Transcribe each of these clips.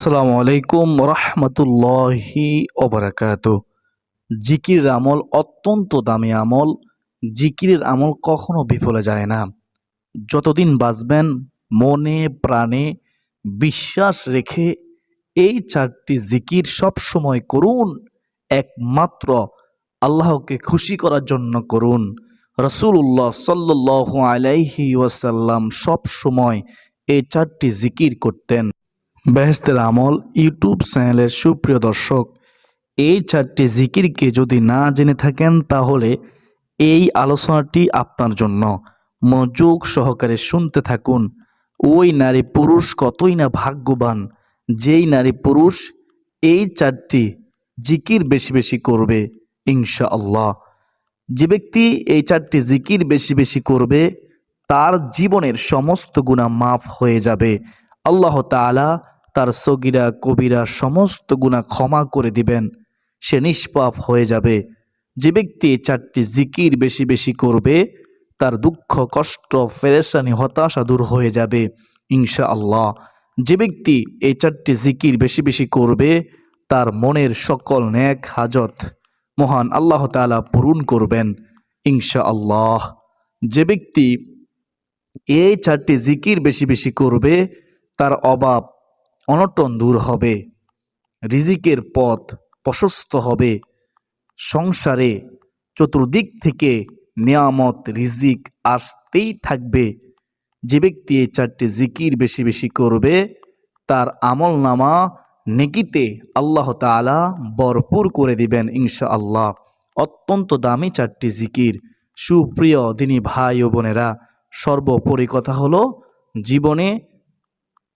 আসসালামু আলাইকুম রহমতুল্লাহি ওবারাকাত। জিকির আমল অত্যন্ত দামি আমল। জিকিরের আমল কখনো বিফলে যায় না। যতদিন বাঁচবেন মনে প্রাণে বিশ্বাস রেখে এই চারটি জিকির সব সময় করুন। একমাত্র আল্লাহকে খুশি করার জন্য করুন। রাসূলুল্লাহ সাল্লাল্লাহু আলাইহি ওয়াসাল্লাম সব সময় এই চারটি জিকির করতেন। বেহেশতের আমল ইউটিউব চ্যানেলের সুপ্রিয় দর্শক, এই চারটি জিকিরকে যদি না জেনে থাকেন তাহলে এই আলোচনাটি আপনার জন্য। মনোযোগ সহকারে শুনতে থাকুন। ওই নারী পুরুষ কতই না ভাগ্যবান, যেই নারী পুরুষ এই চারটি জিকির বেশি বেশি করবে ইনশাআল্লাহ। যে ব্যক্তি এই চারটি জিকির বেশি বেশি করবে তার জীবনের সমস্ত গুনাহ মাফ হয়ে যাবে। আল্লাহ তাআলা তার সগীরা কবিরা সমস্ত গুনাহ ক্ষমা করে দিবেন, সে নিষ্পাপ হয়ে যাবে। যে ব্যক্তি এই চারটি জিকির বেশি বেশি করবে তার দুঃখ কষ্ট পেরেশানি হতাশা দূর হয়ে যাবে ইনশাআল্লাহ। যে ব্যক্তি এই চারটি জিকির বেশি বেশি করবে তার মনের সকল নেক হাজত মহান আল্লাহ তাআলা পূরণ করবেন ইনশাআল্লাহ। যে ব্যক্তি এই চারটি জিকির বেশি বেশি করবে তার অভাব অনটন দূর হবে, রিজিকের পথ প্রশস্ত হবে, সংসারে চতুর্দিক থেকে নিয়ামত রিজিক আসতেই থাকবে। যে ব্যক্তি এই চারটি জিকির বেশি বেশি করবে তার আমল নামা নেকিতে আল্লাহ তাআলা ভরপুর করে দিবেন ইনশাআল্লাহ। অত্যন্ত দামি চারটি জিকির। সুপ্রিয় দিনী ভাই ও বোনেরা, সর্বোপরি কথা হলো জীবনে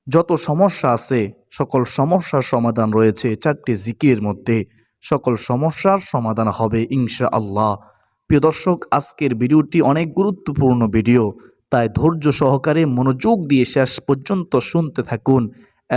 যত সমস্যা আছে সকল সমস্যার সমাধান রয়েছে চারটি জিকিরের মধ্যে। সকল সমস্যার সমাধান হবে ইনশাআল্লাহ। প্রিয় দর্শক, আজকের ভিডিওটি অনেক গুরুত্বপূর্ণ ভিডিও, তাই ধৈর্য সহকারে মনোযোগ দিয়ে শেষ পর্যন্ত শুনতে থাকুন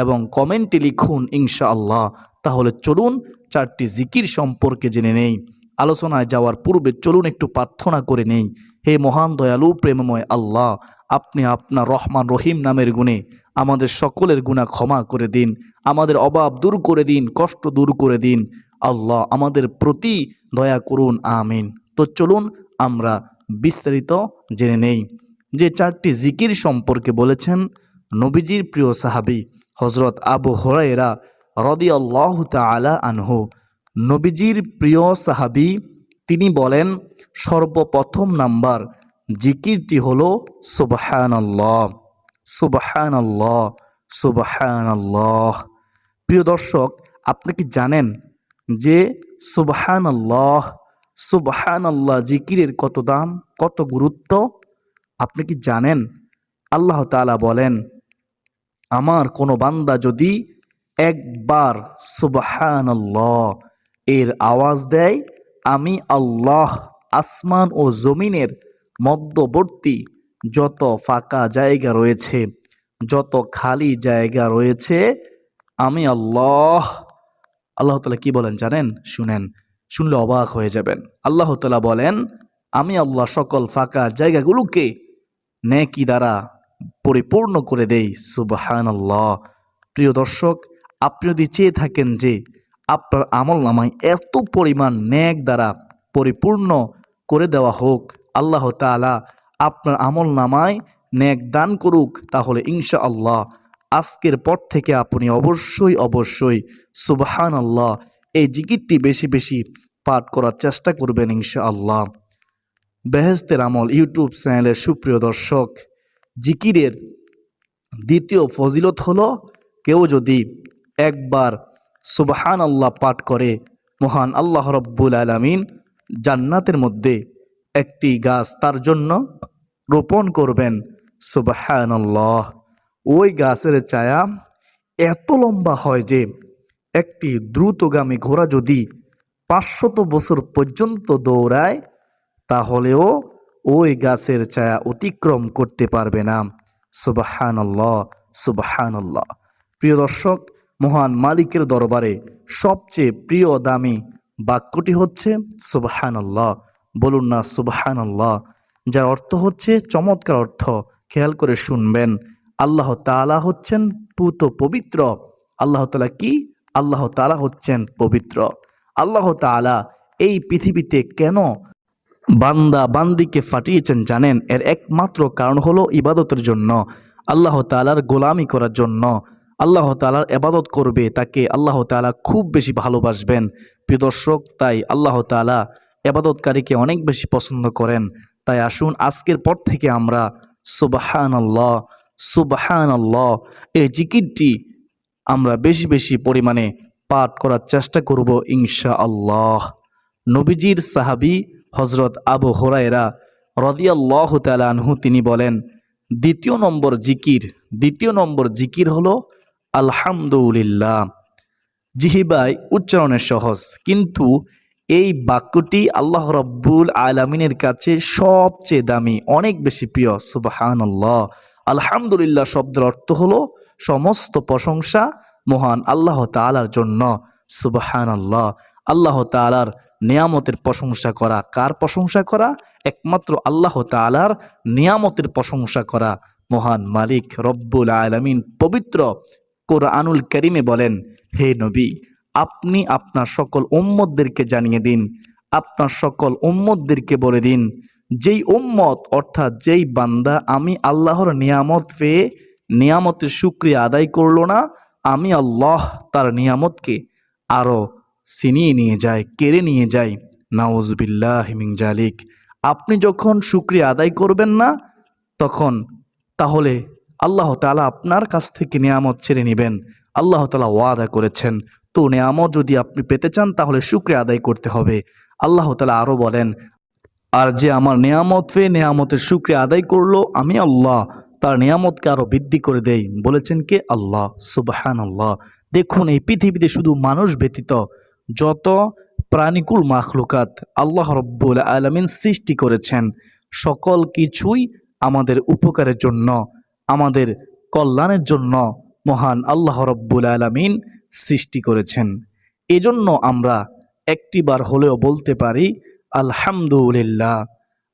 এবং কমেন্টে লিখুন ইনশাআল্লাহ। তাহলে চলুন চারটি জিকির সম্পর্কে জেনে নেই। আলোচনায় যাওয়ার পূর্বে চলুন একটু প্রার্থনা করে নেই। হে মহান দয়ালু প্রেমময় আল্লাহ, আপনি আপনার রহমান রহিম নামের গুণে আমাদের সকলের গুনাহ ক্ষমা করে দিন, আমাদের অভাব দূর করে দিন, কষ্ট দূর করে দিন। আল্লাহ আমাদের প্রতি দয়া করুন, আমিন। তো চলুন আমরা বিস্তারিত জেনে নেই। যে চারটি জিকির সম্পর্কে বলেছেন নবীজির প্রিয় সাহাবী হযরত আবু হুরায়রা রাদিয়াল্লাহু তাআলা আনহু। নবীজির প্রিয় সাহাবী তিনি বলেন সর্বপ্রথম নাম্বার জিকিরটি হলো সুবহানাল্লাহ, সুবহানাল্লাহ, সুবহানাল্লাহ। প্রিয় দর্শক, আপনি কি জানেন যে সুবহানাল্লাহ, সুবহানাল্লাহ জিকিরের কত দাম, কত গুরুত্ব? আপনি কি জানেন আল্লাহ তাআলা বলেন আমার কোনো বান্দা যদি একবার সুবহানাল্লাহ এর আওয়াজ দেয়, আমি আল্লাহ আসমান ও জমিনের মধ্যবর্তী যত ফাঁকা জায়গা রয়েছে, যত খালি জায়গা রয়েছে, আমি আল্লাহ, আল্লাহ তাআলা কি বলেন জানেন? শুনেন, শুনলে অবাক হয়ে যাবেন। আল্লাহ তাআলা বলেন আমি আল্লাহ সকল ফাঁকা জায়গাগুলোকে নেকি দ্বারা পরিপূর্ণ করে দেই। সুবহানাল্লাহ। প্রিয় দর্শক, আপনি যদি চেয়ে থাকেন যে আপনার আমল নামায় এত পরিমাণ নেক দ্বারা পরিপূর্ণ করে দেওয়া হোক, আল্লাহ তাআলা আপনার আমল নামায় নেক দান করুক, তাহলে ইনশাআল্লাহ আজকের পর থেকে আপনি অবশ্যই অবশ্যই সুবহানাল্লাহ এই জিকিরটি বেশি বেশি পাঠ করার চেষ্টা করবেন ইনশাআল্লাহ। বেহেশতের আমল ইউটিউব চ্যানেলের সুপ্রিয় দর্শক, জিকিরের দ্বিতীয় ফজিলত হলো কেউ যদি একবার সুবহানাল্লাহ পাঠ করে, মহান আল্লাহ রব্বুল আলামিন জান্নাতের মধ্যে একটি গাছ তার জন্য রোপণ করবেন। সুবহানাল্লাহ। ওই গাছের ছায়া এত লম্বা হয় যে একটি দ্রুতগামী ঘোড়া যদি 500 বছর পর্যন্ত দৌড়ায় তাহলেও ওই গাছের ছায়া অতিক্রম করতে পারবে না। সুবহানাল্লাহ, সুবহানাল্লাহ। প্রিয় দর্শক, মহান মালিকের দরবারে সবচেয়ে প্রিয় দামি বাক্যটি হচ্ছে সুবহানাল্লাহ। বলুন না সুবহানাল্লাহ, যার অর্থ হচ্ছে চমৎকার অর্থ। খেয়াল করে শুনবেন, আল্লাহ তাআলা হচ্ছেন পূত পবিত্র, আল্লাহ তাআলা কি? আল্লাহ তাআলা হচ্ছেন পবিত্র। আল্লাহ তাআলা এই পৃথিবীতে কেন বান্দা বান্দিকে পাঠিয়েছেন জানেন? এর একমাত্র কারণ হলো ইবাদতের জন্য, আল্লাহ তাআলার গোলামি করার জন্য। আল্লাহ তাআলার ইবাদত করবে, তাকে আল্লাহ তাআলা খুব বেশি ভালোবাসবেন। প্রিয় দর্শক, তাই আল্লাহ তাআলা ইবাদতকারীকে অনেক বেশি পছন্দ করেন। তাই আসুন আজকের পর থেকে আমরা সুবহানাল্লাহ, সুবহানাল্লাহ এই জিকিরটি আমরা বেশি বেশি পরিমাণে পাঠ করার চেষ্টা করব ইনশাআল্লাহ। নবীজির সাহাবী হজরত আবু হুরায়রা রাদিয়াল্লাহু তাআলা আনহু তিনি বলেন, দ্বিতীয় নম্বর জিকির হলো আলহামদুলিল্লাহ। জিহিবায় উচ্চারণের সহজ, কিন্তু এই বাক্যটি আল্লাহ রাব্বুল আলামিনের কাছে সবচেয়ে দামি, অনেক বেশি প্রিয়। সুবহানাল্লাহ। আলহামদুলিল্লাহ শব্দের অর্থ হলো সমস্ত প্রশংসা মহান আল্লাহ তাআলার জন্য। সুবহানাল্লাহ। আল্লাহ তাআলার নিয়ামতের প্রশংসা করা। কার প্রশংসা করা? একমাত্র আল্লাহ তাআলার নিয়ামতের প্রশংসা করা। মহান মালিক রব্বুল আলামিন পবিত্র কোরআনুল কারীমে বলেন, হে নবী, আপনি আপনার সকল উম্মতদেরকে জানিয়ে দিন, আপনার সকল উম্মতদেরকে বলে দিন, যেই উম্মত অর্থাৎ যেই বান্দা আমি আল্লাহর নিয়ামত পেয়ে নিয়ামতের শুকরিয়া আদায় করলো না, আমি আল্লাহ তার নিয়ামতকে আরও ছিনিয়ে নিয়ে যায়, কেড়ে নিয়ে যায়। নাউজুবিল্লাহি মিন জালিক। আপনি যখন শুকরিয়া আদায় করবেন না, তখন তাহলে আল্লাহ তাআলা আপনার কাছ থেকে নিয়ামত ছেড়ে নেবেন। আল্লাহ তাআলা ওয়াদা করেছেন। তো নিয়ামত যদি আপনি পেতে চান তাহলে শুকরিয়া আদায় করতে হবে। আল্লাহ তাআলা আরও বলেন, আর যে আমার নিয়ামত পেয়ে নিয়ামতের শুকরিয়া আদায় করলো, আমি আল্লাহ তার নিয়ামতকে আরও বৃদ্ধি করে দেই। বলেছেন কে? আল্লাহ। সুবহানাল্লাহ। দেখুন এই পৃথিবীতে শুধু মানুষ ব্যতীত যত প্রাণীকুল মাখলুকাত আল্লাহ রব্বুল আলামিন সৃষ্টি করেছেন, সকল কিছুই আমাদের উপকারের জন্য, আমাদের কল্যাণের জন্য মহান আল্লাহ রব্বুল আলামিন সৃষ্টি করেছেন। এজন্য আমরা একটিবার হলেও বলতে পারি আলহামদুলিল্লাহ।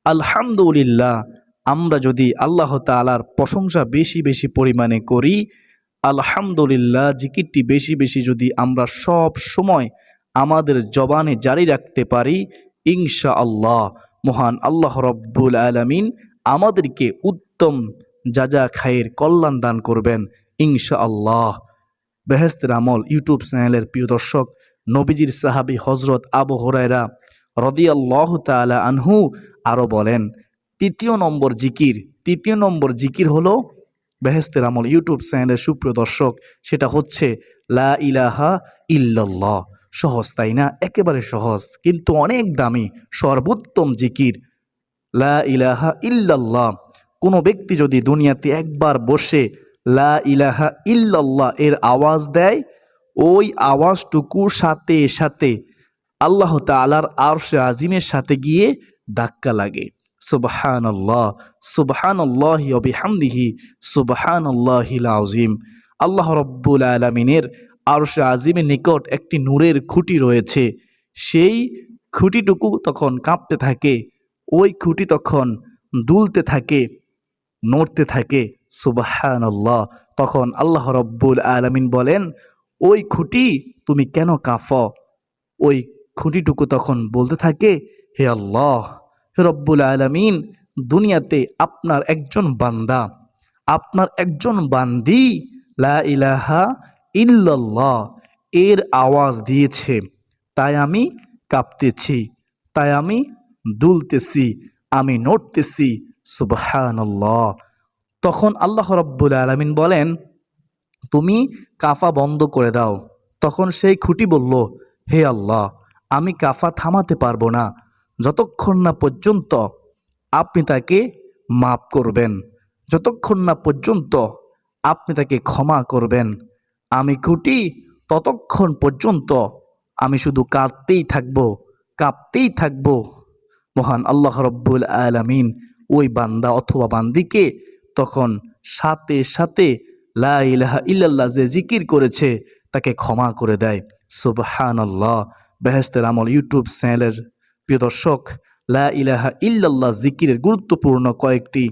আলহামদুলিল্লাহ। আমরা যদি আল্লাহ তাআলার প্রশংসা বেশি বেশি পরিমাণে করি, আলহামদুলিল্লাহ জিকিরটি বেশি বেশি যদি আমরা সব সময় আমাদের জবানে জারি রাখতে পারি, ইনশাআল্লাহ মহান আল্লাহ রব্বুল আলামিন আমাদেরকে উত্তম যা খায়ের কল্যাণ দান করবেন ইনশাআল্লাহ। বেহেশতের আমল ইউটিউব চ্যানেলের প্রিয় দর্শক, নবীজির সাহাবী হজরত আবু হুরায়রা রাদিয়াল্লাহু তাআলা আনহু আরও বলেন, তৃতীয় নম্বর জিকির হলো বেহেশতের আমল ইউটিউব চ্যানেলের সুপ্রিয় দর্শক, সেটা হচ্ছে লা ইলাহা ইল্লাল্লাহ। সহজ তাই না? একেবারে সহজ, কিন্তু অনেক দামি, সর্বোত্তম জিকির লা ইলাহা ইল্লাল্লাহ। কোনো ব্যক্তি যদি দুনিয়াতে একবার বসে লা ইলাহা ইল্লাল্লাহ এর আওয়াজ দেয়, ওই আওয়াজটুকুর সাথে সাথে আল্লাহ তাআলার আরশে আজিমের সাথে গিয়ে ধাক্কা লাগে। সুবহানাল্লাহ, সুবহানাল্লাহি ওয়া বিহামদিহি, সুবহানাল্লাহিল আযীম। আল্লাহ রব্বুল আলামিনের আরশে আজিমের নিকট একটি নূরের খুঁটি রয়েছে। সেই খুঁটিটুকু তখন কাঁপতে থাকে, ওই খুঁটি তখন দুলতে থাকে, নড়তে থাকে। সুবহানাল্লাহ। তখন আল্লাহ রব্বুল আলামিন বলেন, ওই খুঁটি তুমি কেন কাঁপো? ওই খুঁটিটুকু তখন বলতে থাকে, হে আল্লাহ, হে রব্বুল আলামিন, দুনিয়াতে আপনার একজন বান্দা, আপনার একজন বান্দি লা ইলাহা ইল্লাল্লাহ এর আওয়াজ দিয়েছে, তাই আমি কাঁপতেছি, তাই আমি দুলতেছি, আমি নড়তেছি। সুবহানাল্লাহ। তখন আল্লাহ রাব্বুল আলামিন বলেন, তুমি কাফা বন্ধ করে দাও। তখন সেই খুঁটি বলল, হে আল্লাহ, আমি কাফা থামাতে পারবো না যতক্ষণ না পর্যন্ত আপনি তাকে মাফ করবেন, যতক্ষণ না পর্যন্ত আপনি তাকে ক্ষমা করবেন। আমি খুঁটি ততক্ষণ পর্যন্ত আমি শুধু কাঁদতেই থাকবো, কাঁপতেই থাকবো। মহান আল্লাহ রব্বুল আলামিন ওই বান্দা অথবা বান্দিকে তখন সাথে সাথে লা ইলাহা ইল্লাল্লাহ যে জিকির করেছে তাকে ক্ষমা করে দেয়। সুবহানাল্লাহ। বেহেশতের আমল ইউটিউব চ্যানেলের প্রিয় দর্শক, লা ইলাহা ইল্লাল্লাহ জিকিরের গুরুত্বপূর্ণ কয়েকটি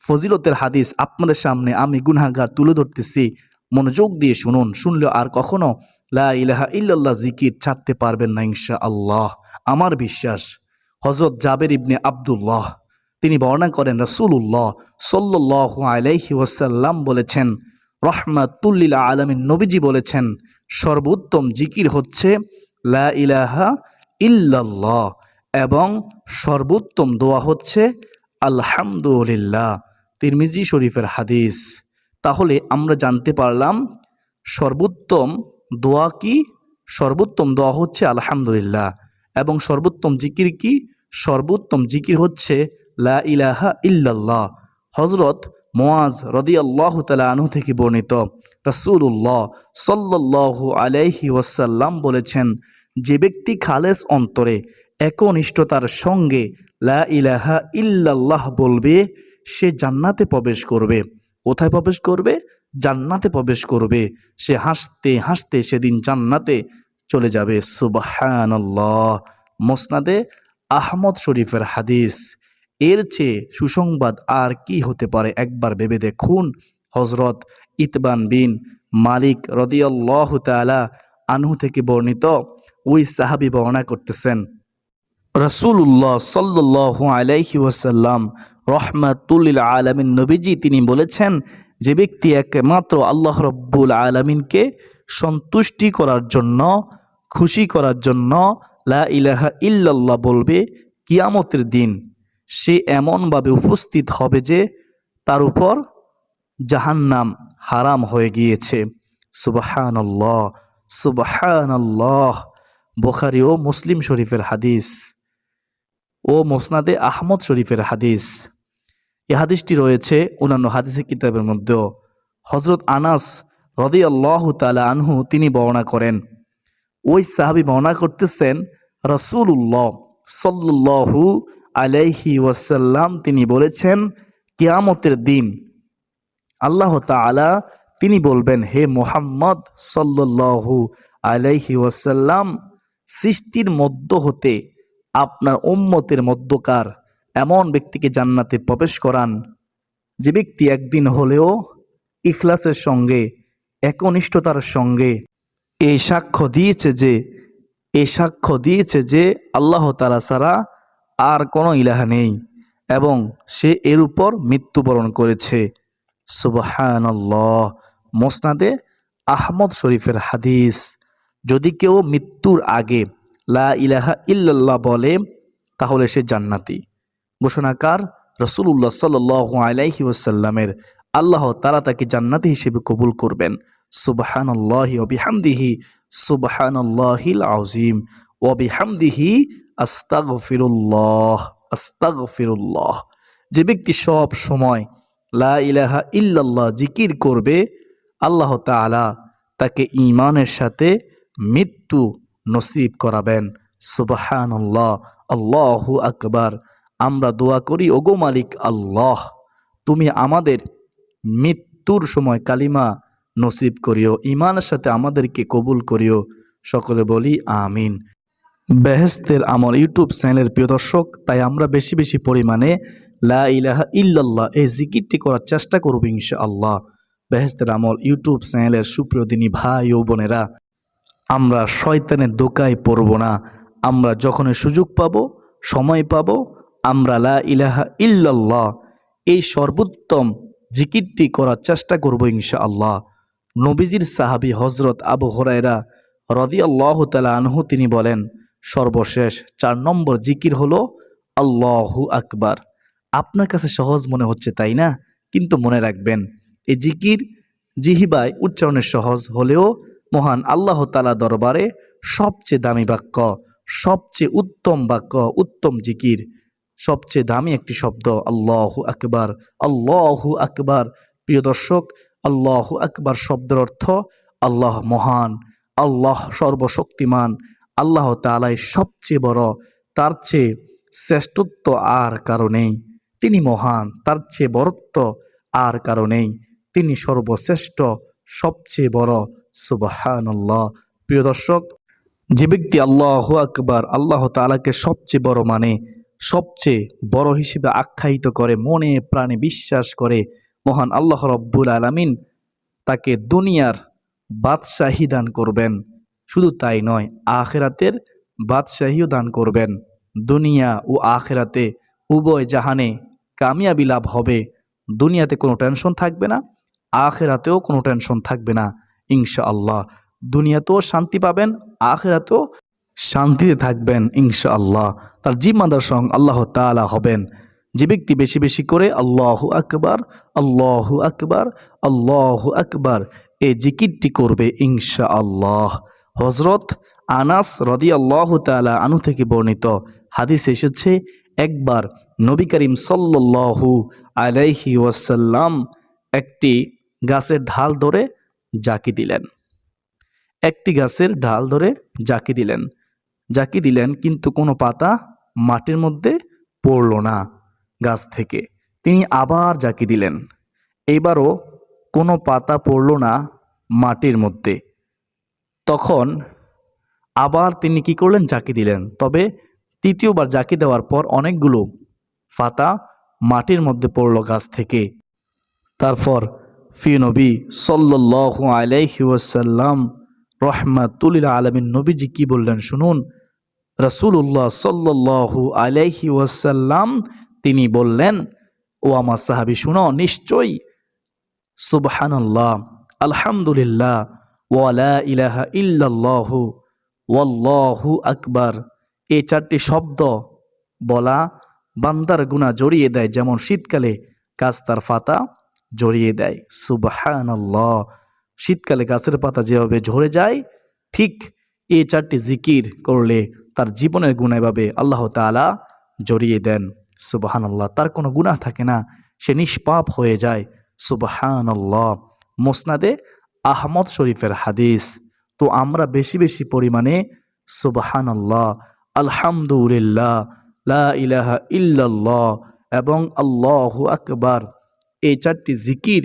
ফজিলতের হাদিস আপনাদের সামনে আমি গুনাহগার তুলে ধরতেছি। মনোযোগ দিয়ে শুনুন, শুনলে আর কখনো লা ইলাহা ইল্লাল্লাহ জিকির ছাড়তে পারবেন না ইনশাআল্লাহ। আমার বিশ্বাস হযরত জাবের ইবনে আব্দুল্লাহ তিনি বর্ণনা করেন রাসূলুল্লাহ সাল্লাল্লাহু আলাইহি ওয়াসাল্লাম বলেছেন, রহমাতুল লিল আলামিন নবীজি বলেছেন, সর্বোত্তম জিকির হচ্ছে লা ইলাহা ইল্লাল্লাহ এবং সর্বোত্তম দোয়া হচ্ছে আলহামদুলিল্লাহ। তিরমিজি শরীফের হাদিস। তাহলে আমরা জানতে পারলাম সর্বোত্তম দোয়া কি? সর্বোত্তম দোয়া হচ্ছে আলহামদুলিল্লাহ। এবং সর্বোত্তম জিকির কি? সর্বোত্তম জিকির হচ্ছে লা ইলাহা ইল্লাল্লাহ। হযরত মুআজ রাদিয়াল্লাহু তাআলা আনহু থেকে বর্ণিত, রাসূলুল্লাহ সাল্লাল্লাহু আলাইহি ওয়াসাল্লাম বলেছেন, যে ব্যক্তি খালেস অন্তরে একনিষ্ঠতার সঙ্গে লা ইলাহা ইল্লাল্লাহ বলবে, সে জান্নাতে প্রবেশ করবে। কোথায় প্রবেশ করবে? জান্নাতে প্রবেশ করবে। সে হাসতে হাসতে সেদিন জান্নাতে চলে যাবে। সুবহানাল্লাহ। মুসনাদে আহমদ শরীফের হাদিস। এর চেয়ে সুসংবাদ আর কি হতে পারে? একবার ভেবে দেখুন। হযরত ইতবান বিন মালিক রাদিয়াল্লাহু তাআলা আনহু থেকে বর্ণিত, ওই সাহাবী বর্ণনা করতেছেন, রাসূলুল্লাহ সাল্লাল্লাহু আলাইহি ওয়াসাল্লাম রহমাতুল লিল আলামিন নবীজি তিনি বলেছেন, যে ব্যক্তি একমাত্র আল্লাহ রাব্বুল আলামিনকে সন্তুষ্টি করার জন্য, খুশি করার জন্য লা ইলাহা ইল্লাল্লাহ বলবে, কিয়ামতের দিন সে এমনভাবে উপস্থিত হবে যে তার উপর জাহান্নাম হারাম হয়ে গিয়েছে। সুবহানাল্লাহ, সুবহানাল্লাহ। বুখারী ও মুসলিম শরীফের হাদিস ও মুসনাদে আহমদ শরীফের হাদিস। এই হাদিসটি রয়েছে অন্যান্য হাদিসের কিতাবের মধ্যেও। হযরত আনাস রাদিয়াল্লাহু তাআলা আনহু তিনি বর্ণনা করেন, ওই সাহাবী বর্ণনা করতেছেন, রাসূলুল্লাহ সাল্লাল্লাহু আলাইহি ওয়াসাল্লাম তিনি বলেছেন, কিয়ামতের দিন আল্লাহ তাআলা তিনি বলবেন, হে মুহাম্মদ সাল্লাল্লাহু আলাইহি ওয়াসাল্লাম, সৃষ্টির মধ্য হতে আপনার উম্মতের মধ্যকার এমন ব্যক্তিকে জান্নাতে প্রবেশ করান, যে ব্যক্তি একদিন হলেও ইখলাসের সঙ্গে, একনিষ্ঠতার সঙ্গে এই সাক্ষ্য দিয়েছে যে আল্লাহ তাআলা ছাড়া আর কোনো ইলাহা নেই, এবং সে এর উপর মৃত্যুবরণ করেছে। সুবহানাল্লাহ। মুসনাদে আহমদ শরীফের হাদিস। যদি কেউ মৃত্যুর আগে লা ইলাহা ইল্লাল্লাহ বলে, তাহলে সে জান্নাতি। ঘোষণাকার রাসূলুল্লাহ সাল্লাল্লাহু আলাইহি ওয়াসাল্লামের। আল্লাহ তাআলা তাকে জান্নাতি হিসেবে কবুল করবেন। সুবহানাল্লাহি ওয়া বিহামদিহি সুবহানাল্লাহিল আযীম ওয়া বিহামদিহি আস্তাগফিরুল্লাহ, আস্তাগফিরুল্লাহ। যে ব্যক্তি সব সময় লা ইলাহা ইল্লাল্লাহ জিকির করবে, আল্লাহ তাআলা তাকে ঈমানের সাথে মৃত্যু নসিব করাবেন। সুবহানাল্লাহ, আল্লাহু আকবার। আমরা দোয়া করি, ওগো মালিক আল্লাহ, তুমি আমাদের মৃত্যুর সময় কালিমা নসিব করিও, ঈমানের সাথে আমাদেরকে কবুল করিও। সকলে বলি আমিন। বেহেশতের আমল ইউটিউব চ্যানেলের প্রিয় দর্শক, তাই আমরা বেশি বেশি পরিমাণে লা ইলাহা ইল্লাল্লাহ এই জিকিরটি করার চেষ্টা করব ইনশাআল্লাহ। বেহেশতের আমল ইউটিউব চ্যানেলের সুপ্রিয় দিনী ভাই ও বোনেরা, আমরা শয়তানের দোকায় পড়ব না। আমরা যখনই সুযোগ পাব, সময় পাব, আমরা লা ইলাহা ইল্লাল্লাহ এই সর্বোত্তম জিকিরটি করার চেষ্টা করব ইনশাআল্লাহ। নবীজির সাহাবী হযরত আবু হুরায়রা রাদিয়াল্লাহু তাআলা আনহু তিনি বলেন, সর্বশেষ 4 নম্বর জিকির হলো আল্লাহু আকবার। আপনার কাছে সহজ মনে হচ্ছে, তাই না? কিন্তু মনে রাখবেন, এই জিকির জিহিবায় উচ্চারণের সহজ হলেও মহান আল্লাহ তাআলা দরবারে সবচেয়ে দামি বাক্য, সবচেয়ে উত্তম বাক্য, উত্তম জিকির, সবচেয়ে দামি একটি শব্দ আল্লাহু আকবার, আল্লাহু আকবার। প্রিয় দর্শক, আল্লাহু আকবার শব্দের অর্থ আল্লাহ মহান, আল্লাহ সর্বশক্তিমান, আল্লাহ তাআলাই সবচেয়ে বড়, তার চেয়ে শ্রেষ্ঠত্ব আর কারো নেই। তিনি মহান, তার চেয়ে বড়ত্ব আর কারো নেই। তিনি সর্বশ্রেষ্ঠ, সবচেয়ে বড়। সুবহানাল্লাহ। প্রিয় দর্শক, যে ব্যক্তি আল্লাহু আকবার আল্লাহ তাআলাকে সবচেয়ে বড় মানে, সবচেয়ে বড় হিসেবে আখ্যায়িত করে, মনে প্রাণে বিশ্বাস করে, মহান আল্লাহ রাব্বুল আলামিন তাকে দুনিয়ার বাদশাহী দান করবেন। শুধু তাই নয়, আখিরাতের বাদশাহীও দান করবেন। দুনিয়া ও আখিরাতে উভয় জাহানে কামিয়াবি লাভ হবে। দুনিয়াতে কোনো টেনশন থাকবে না, আখিরাতেও কোনো টেনশন থাকবে না ইনশাআল্লাহ। দুনিয়াতেও শান্তি পাবেন, আখিরাতেও শান্তিতে থাকবেন ইনশাআল্লাহ। তার জিম্মাদার সঙ্গে আল্লাহ তাআলা হবেন। যে ব্যক্তি বেশি বেশি করে আল্লাহু আকবার, আল্লাহু আকবার, আল্লাহু আকবার এই জিকিরটি করবে ইনশাআল্লাহ। হযরত আনাস রাদিয়াল্লাহু তাআলা আনহু থেকে বর্ণিত হাদিস এসেছে, একবার নবী করিম সাল্লাল্লাহু আলাইহি ওয়াসাল্লাম একটি গাছের ঢাল ধরে জাকি দিলেন। একটি গাছের ঢাল ধরে জাকি দিলেন, কিন্তু কোনো পাতা মাটির মধ্যে পড়ল না গাছ থেকে। তিনি আবার জাকি দিলেন, এবারও কোনো পাতা পড়ল না মাটির মধ্যে। তখন আবার তিনি কি করলেন, জাকি দিলেন। তবে তৃতীয়বার জাকি দেওয়ার পর অনেকগুলো পাতা মাটির মধ্যে পড়ল গাছ থেকে। তারপর নবী সাল্লাল্লাহু আলাইহি ওয়াসাল্লাম রহমাতুল লিল আলামিন নবীজি কি বললেন শুনুন। রাসূলুল্লাহ সাল্লাল্লাহু আলাইহি ওয়াসাল্লাম তিনি বললেন, ও আমার সাহাবী শুনো, নিশ্চয়ই সুবহানাল্লাহ, আলহামদুলিল্লাহ, ওয়া লা ইলাহা ইল্লাল্লাহু ওয়াল্লাহু আকবার এই চারটি শব্দ বলা বান্দার গুনাহ জড়িয়ে দেয়, যেমন শীতকালে গাছ তার পাতা জড়িয়ে দেয়। সুবহানাল্লাহ, শীতকালে গাছের পাতা যেভাবে ঝরে যায়, ঠিক এই চারটি জিকির করলে তার জীবনের গুনাহ এভাবে আল্লাহ তাআলা জড়িয়ে দেন। সুবহানাল্লাহ, তার কোনো গুনাহ থাকে না, সে নিষ্পাপ হয়ে যায়। সুবহানাল্লাহ, মুসনাদে আহমদ শরীফের হাদিস। তো আমরা বেশি বেশি পরিমাণে সুবহানাল্লাহ, আলহামদুলিল্লাহ, লা ইলাহা ইল্লাল্লাহ এবং আল্লাহু আকবার এই চারটি জিকির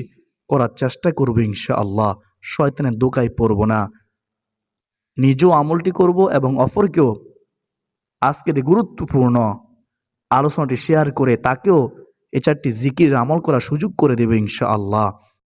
করার চেষ্টা করব ইনশাআল্লাহ। শয়তানের দোকায় পড়ব না, নিজেও আমলটি করব এবং অপরকেও আজকের এই গুরুত্বপূর্ণ আলোচনাটি শেয়ার করে তাকেও এই চারটি জিকির আমল করার সুযোগ করে দেব ইনশাআল্লাহ।